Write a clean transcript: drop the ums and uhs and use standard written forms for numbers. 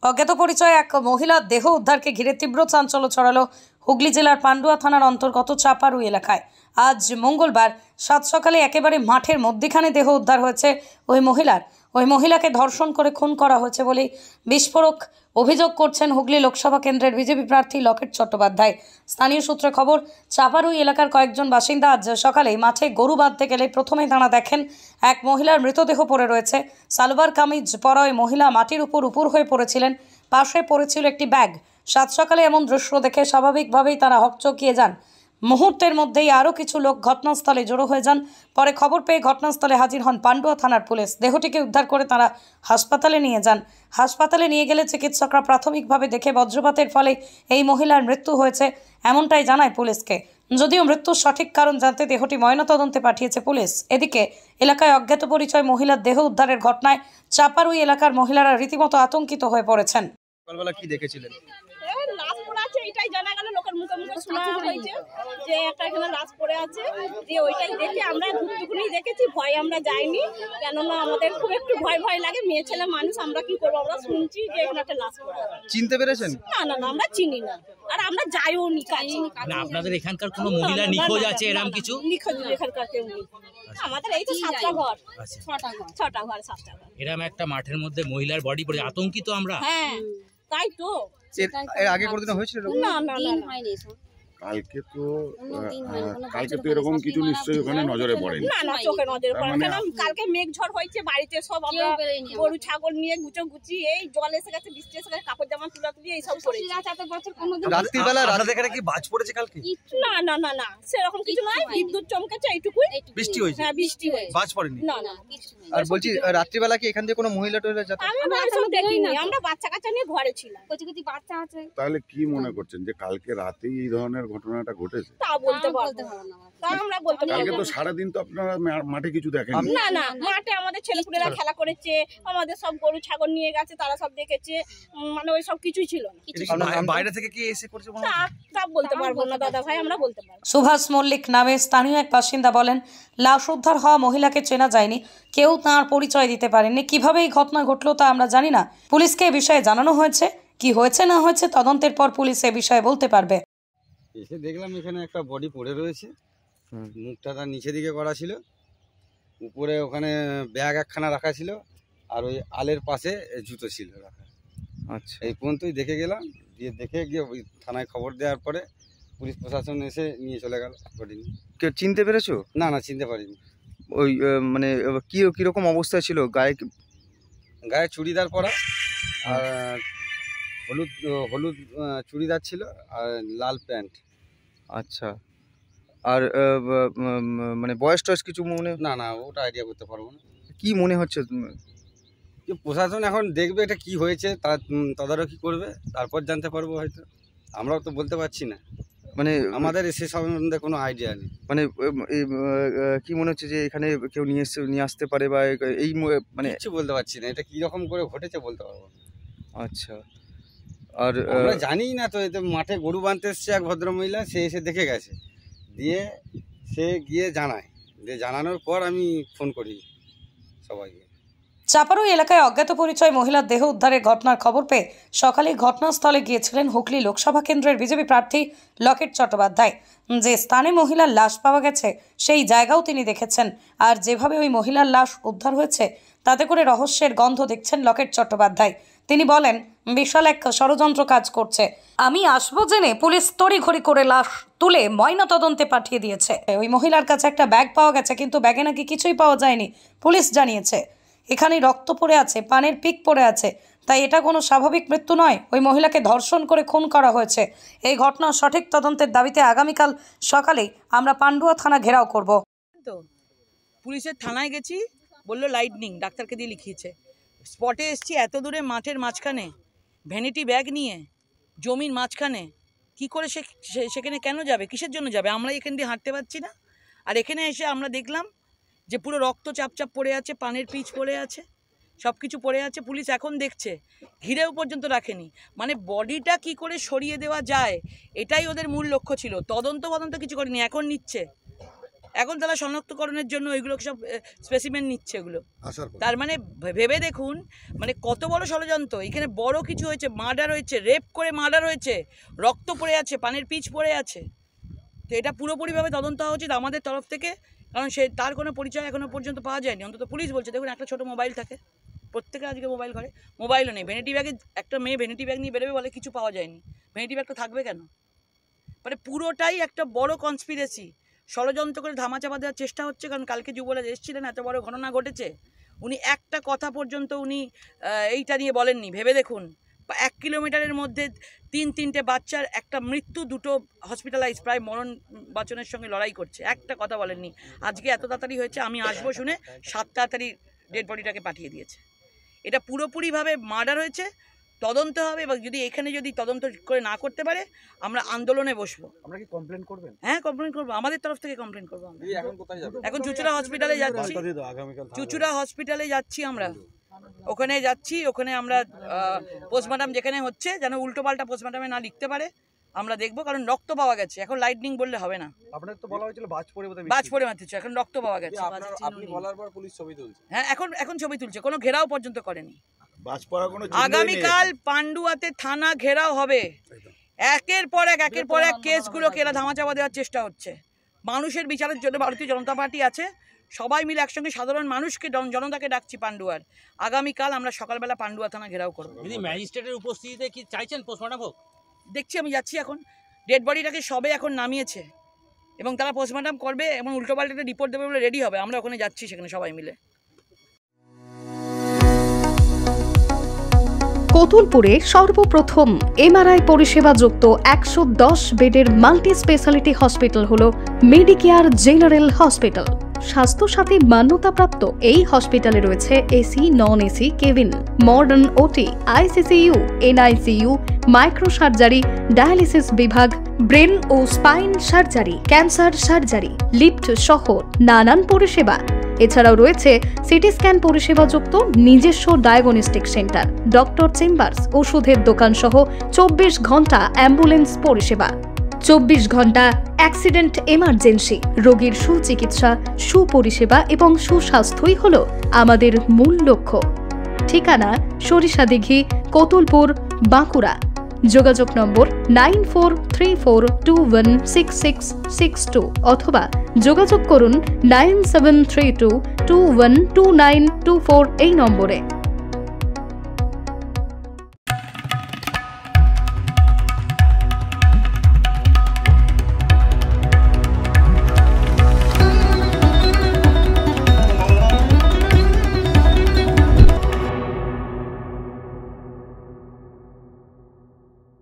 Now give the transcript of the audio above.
অজ্ঞাত পরিচয় এক মহিলার দেহ উদ্ধারকে ঘিরে তীব্র চাঞ্চল্য ছড়ালো হুগলি জেলার পান্ডুয়া থানার অন্তর্গত চাপারু এলাকায়। আজ মঙ্গলবার সাত সকালে একেবারে মাঠের মধ্যখানে দেহ উদ্ধার হয়েছে ওই মহিলাকে ধর্ষণ করে খুন করা হয়েছে বলে বিস্ফোরক অভিযোগ করছেন হুগলি লোকসভা কেন্দ্রের বিজেপি প্রার্থী লকেট চট্টোপাধ্যায়। স্থানীয় সূত্রে খবর, চাপারু এলাকার কয়েকজন বাসিন্দা আজ সকালে মাঠে গরু বাঁধতে গেলে প্রথমে তাঁরা দেখেন এক মহিলার মৃতদেহ পড়ে রয়েছে। সালোয়ার কামিজ পরা ওই মহিলা মাটির উপর হয়ে পড়েছিলেন, পাশে পড়েছিল একটি ব্যাগ। সাত সকালে এমন দৃশ্য দেখে স্বাভাবিকভাবেই তারা হকচকিয়ে যান। মুহূর্তের মধ্যেই আরও কিছু লোক ঘটনাস্থলে জড়ো হয়ে যান। পরে খবর পেয়ে ঘটনাস্থলে হাজির হন পান্ডুয়া থানার পুলিশ। দেহটিকে উদ্ধার করে তারা হাসপাতালে নিয়ে যান। হাসপাতালে নিয়ে গেলে চিকিৎসকরা প্রাথমিকভাবে দেখে বজ্রপাতের ফলে এই মহিলার মৃত্যু হয়েছে এমনটাই জানায় পুলিশকে। যদিও মৃত্যুর সঠিক কারণ জানতে দেহটি ময়নাতদন্তে পাঠিয়েছে পুলিশ। এদিকে এলাকায় অজ্ঞাত পরিচয় মহিলার দেহ উদ্ধারের ঘটনায় চাপারু এলাকার মহিলারা রীতিমতো আতঙ্কিত হয়ে পড়েছেন। সকালবেলা কি দেখেছিলেন? লাশ পড়ে আছে এটাই জানা গেল, লোকের মুখে মুখে শোনা হয়েছে যে একটা এখানে লাশ পড়ে আছে। যে ওইটাই দেখে আমরা ধুকটুকুনি দেখেছি, ভয় আমরা যাইনি, কেননা আমাদের খুব একটু ভয় লাগে। মেয়ে ছেলে মানুষ, আমরা কি করবো, আমরা শুনছি যে এখানে একটা লাশ পড়ে আছে। চিনতে পেরেছেন? না আমরা চিনি না, আর আমরা যাইও নি কাছে। আপনাদের এখানকার কোনো মহিলা নিখোঁজ আছে এরকম কিছু? নিখোঁজ এখানকার কেউ নেই। আমাদের এই তো 7টা ঘর, 6টা ঘর 7টা ঘর। এরকম একটা মাঠের মধ্যে মহিলার বডি পড়ে আতঙ্কিত আমরা। হ্যাঁ তাই তো। এর আগে কোনোদিন হয়েছিল? না কালকে তো এরকম কিছু নিশ্চয়ই ওখানে নজরে পড়ে না চোখে নজরে পড়ে না। কালকে মেঘ ঝড় হয়েছে, বাড়িতে সব আমরা গরু ছাগল নিয়ে গুছি এই জল এসে গেছে, বৃষ্টি এসে গেছে, কাপড় জামা তুলি এই সব করেছি। রাত্রিবেলা রাতে এখানে কি বাজ পড়েছে কালকে? না সেরকম কিছু নয়, বিদ্যুৎ চমকেছে এইটুকুই। বৃষ্টি হয়েছে? হ্যাঁ বৃষ্টি হয়েছে, বাজ পড়েনি। না আর বলছি রাত্রিবেলা কি এখান থেকে কোনো মহিলা টহিলা যেত? আমরা সব দেখিনি, আমরা বাচ্চা কাচ্চা নিয়ে ঘরে ছিলাম। বাচ্চা আছে। তাহলে কি মনে করছেন যে কালকে রাতেই এই ধরনের ঘটনাটা ঘটেছে? তা বলতে পারবো না, তা আমরা বলতে পারবো। কালকে তো সারাদিন তো আপনারা মাঠে কিছু দেখেন না মাঠে আমাদের ছেলেপুলেরা খেলা করেছে, আমাদের সব গরু ছাগল নিয়ে গেছে, তারা সব দেখেছে, মানে ওই সব কিছুই ছিল না। বাইরে থেকে কি এসে করছে? তা বলতে পারবো না দাদা ভাই, আমরা বলতে পারবো। সুভাষ মল্লিক নামে স্থানীয় এক বাসিন্দা বলেন, লাশ উদ্ধার হওয়া মহিলাকে চেনা যায়নি, কেউ তাঁর পরিচয় দিতে পারেননি। কিভাবে এই ঘটনা ঘটলো তা আমরা জানি না। পুলিশকে এ বিষয়ে জানানো হয়েছে, কি হয়েছে না হয়েছে তদন্তের পর পুলিশ এ বিষয়ে বলতে পারবে। এসে দেখলাম এখানে একটা বডি পড়ে রয়েছে, মুখটা তার নিচে দিকে করা ছিল, উপরে ওখানে ব্যাগ একখানা রাখা ছিল, আর ওই আলের পাশে জুতো ছিল রাখা। আচ্ছা, এই পর্যন্তই দেখে গেলাম। দেখে গিয়ে ওই থানায় খবর দেওয়ার পরে পুলিশ প্রশাসন এসে নিয়ে চলে গেল বডি নিয়ে। কেউ চিনতে পেরেছো? না চিনতে পারিনি। ওই মানে কিরকম অবস্থায় ছিল? গায়ে চুড়িদার পরা, আর হলুদ চুড়িদার ছিল, আর লাল প্যান্ট। আচ্ছা, আর মানে বয়স টয়স কিছু মনে? না ওটা আইডিয়া করতে পারবো না। কি মনে হচ্ছে? প্রশাসন এখন দেখবে এটা কি হয়েছে, তার তদারকি করবে, তারপর জানতে পারবো হয়তো। আমরাও তো বলতে পারছি না, মানে আমাদের সে সম্বন্ধে কোনো আইডিয়া নেই। মানে কি মনে হচ্ছে যে এখানে কেউ নিয়ে আসতে পারে, বা এই মানে কিছু বলতে পারছি না, এটা কীরকম করে ঘটেছে বলতে পারবো না। আচ্ছা, আর আমরা জানি না তো। এতে মাঠে গরু বাঁধতে এসছে এক ভদ্রমহিলা, সে এসে দেখে গেছে, দিয়ে সে গিয়ে জানায়, দিয়ে জানানোর পর আমি ফোন করি সবাইকে। চাপারু এলাকায় অজ্ঞাত পরিচয় মহিলার দেহ উদ্ধারের ঘটনার খবর পেয়ে সকালে ঘটনাস্থলে গিয়েছিলেন হুগলি লোকসভা কেন্দ্রের বিজেপি প্রার্থী লকেট চট্টোপাধ্যায়। যে স্থানে মহিলার লাশ পাওয়া গেছে সেই জায়গাও তিনি দেখেছেন, আর যেভাবে ওই মহিলার লাশ উদ্ধার হয়েছে তাতে করে রহস্যের গন্ধ দেখছেন লকেট চট্টোপাধ্যায়। তিনি বলেন, বিশাল এক ষড়যন্ত্র কাজ করছে। আমি আসবো জেনে পুলিশ তড়িঘড়ি করে লাশ তুলে ময়না তদন্তে পাঠিয়ে দিয়েছে। ওই মহিলার কাছে একটা ব্যাগ পাওয়া গেছে, কিন্তু ব্যাগে নাকি কিছুই পাওয়া যায়নি। পুলিশ জানিয়েছে এখানে রক্ত পড়ে আছে, পানের পিক পড়ে আছে, তাই এটা কোনো স্বাভাবিক মৃত্যু নয়। ওই মহিলাকে ধর্ষণ করে খুন করা হয়েছে। এই ঘটনার সঠিক তদন্তের দাবিতে আগামীকাল সকালেই আমরা পান্ডুয়া থানা ঘেরাও করব। তো পুলিশের থানায় গেছি, বললো লাইটনিং, ডাক্তারকে দিয়ে লিখিয়েছে। স্পটে এসছি, এত দূরে মাঠের মাঝখানে ভ্যানিটি ব্যাগ নিয়ে জমির মাঝখানে, কি করে সেখানে কেন যাবে, কিসের জন্য যাবে? আমরা এখান দিয়ে হাঁটতে পারছি না, আর এখানে এসে আমরা দেখলাম যে পুরো রক্ত চাপচাপ পড়ে আছে, পানের পিচ পড়ে আছে, সব কিছু পড়ে আছে। পুলিশ এখন দেখছে, ঘিরেও পর্যন্ত রাখেনি। মানে বডিটা কি করে সরিয়ে দেওয়া যায়, এটাই ওদের মূল লক্ষ্য ছিল। তদন্ত কিছু করেনি, এখন নিচ্ছে। এখন তারা শনাক্তকরণের জন্য ওইগুলো সব স্পেসিমেন নিচ্ছে এগুলো। তার মানে ভেবে দেখুন মানে কত বড় ষড়যন্ত্র। এখানে বড় কিছু হয়েছে, মার্ডার হয়েছে, রেপ করে মার্ডার হয়েছে, রক্ত পড়ে আছে, পানের পিচ পড়ে আছে। তো এটা পুরোপুরিভাবে তদন্ত হওয়া উচিত আমাদের তরফ থেকে, কারণ তার কোনো পরিচয় এখনো পর্যন্ত পাওয়া যায়নি। অন্তত পুলিশ বলছে দেখুন একটা ছোট মোবাইল থাকে, প্রত্যেকের আজকে মোবাইল ঘরে, মোবাইলও নেই। ভ্যানিটি ব্যাগে একটা মেয়ে ভ্যানিটি ব্যাগ নিয়ে বেরোবে বলে কিছু পাওয়া যায়নি। ভ্যানিটি ব্যাগটা থাকবে কেন? মানে পুরোটাই একটা বড় কনস্পিরেসি, ষড়যন্ত্র করে ধামাচাপা দেওয়ার চেষ্টা হচ্ছে। কারণ কালকে যুবরাজ এসেছিলেন, এত বড় ঘটনা ঘটেছে, উনি একটা কথা পর্যন্ত উনি এইটা নিয়ে বলেননি। ভেবে দেখুন 1 কিলোমিটারের মধ্যে 3-3টে বাচ্চার একটা মৃত্যু, 2টো হসপিটালাইজ, প্রায় মরণ বাঁচনের সঙ্গে লড়াই করছে, একটা কথা বলেননি। আজকে এত তাড়াতাড়ি হয়েছে, আমি আসবো শুনে 7 তাড়াতাড়ি ডেড বডিটাকে পাঠিয়ে দিয়েছে। এটা পুরোপুরিভাবে মার্ডার হয়েছে, তদন্ত হবে। এবং যদি এখানে যদি তদন্ত করে না করতে পারে আমরা আন্দোলনে বসবো। আমরা কি কমপ্লেন করবেন? হ্যাঁ, কমপ্লেন করবো, আমাদের তরফ থেকে কমপ্লেন করবো। এখন চুচুড়া হসপিটালে যাচ্ছি, চুচুড়া হসপিটালে যাচ্ছি আমরা, ওখানে যাচ্ছি। ওখানে আমরা পোস্টমর্টম যেখানে হচ্ছে যেন উল্টোপাল্টা পোস্টমর্টমে না লিখতে পারে আমরা দেখবো, কারণ রক্ত পাওয়া গেছে। এখন লাইটনিং বললে হবে না, আপনাদের তো বলা হয়েছিল বাজ পড়ে মারতেছে, এখন রক্ত পাওয়া গেছে। আপনি বলার পর পুলিশ ছবি তুলছে। হ্যাঁ, এখন ছবি তুলছে, কোনো ঘেরাও পর্যন্ত করেনি। কোনো আগামীকাল পান্ডুয়াতে থানা ঘেরাও হবে। একের পর এক কেসগুলোকে এরা ধামাচাপা দেওয়ার চেষ্টা হচ্ছে। মানুষের বিচারের জন্য ভারতীয় জনতা পার্টি আছে, সবাই মিলে একসঙ্গে সাধারণ মানুষকে, জনতাকে ডাকছি পান্ডুয়ার। আগামীকাল আমরা সকালবেলা পান্ডুয়া থানা ঘেরাও করবো। যদি ম্যাজিস্ট্রেটের উপস্থিতিতে কি চাইছেন পোস্টমর্টম হোক? দেখছি, আমি যাচ্ছি এখন। ডেড বডিটাকে সবে এখন নামিয়েছে এবং তারা পোস্টমর্টম করবে এবং উল্টোপাল্টা রিপোর্ট দেবে বলে রেডি হবে। আমরা ওখানে যাচ্ছি, সেখানে সবাই মিলে। কতুলপুরে সর্বপ্রথম এমআরআই পরিষেবা যুক্ত 110 বেডের মাল্টি স্পেশালিটি হসপিটাল হল মেডিকেয়ার জেনারেল হসপিটাল। স্বাস্থ্যসাথী মান্যতাপ্রাপ্ত এই হসপিটালে রয়েছে AC, non AC cabin, modern OT, ICCU, NICU, micro surgery, dialysis বিভাগ, ব্রেন ও spine surgery, cancer surgery, lift সহ নানান পরিষেবা। এছাড়াও রয়েছে সিটি স্ক্যান পরিষেবা যুক্ত নিজস্ব ডায়াগনস্টিক সেন্টার, ডক্টর চেম্বার্স, ওষুধের দোকান সহ 24 ঘন্টা অ্যাম্বুলেন্স পরিষেবা। 24 ঘন্টা অ্যাক্সিডেন্ট এমার্জেন্সি, রোগীর সুচিকিৎসা, সুপরিষেবা এবং সুস্বাস্থ্যই হল আমাদের মূল লক্ষ্য। ঠিকানা সরিষাদিঘি, কতুলপুর, বাঁকুড়া। যোগাযোগ নম্বর 9434216662 অথবা যোগাযোগ করুন 9732212924 এই নম্বরে।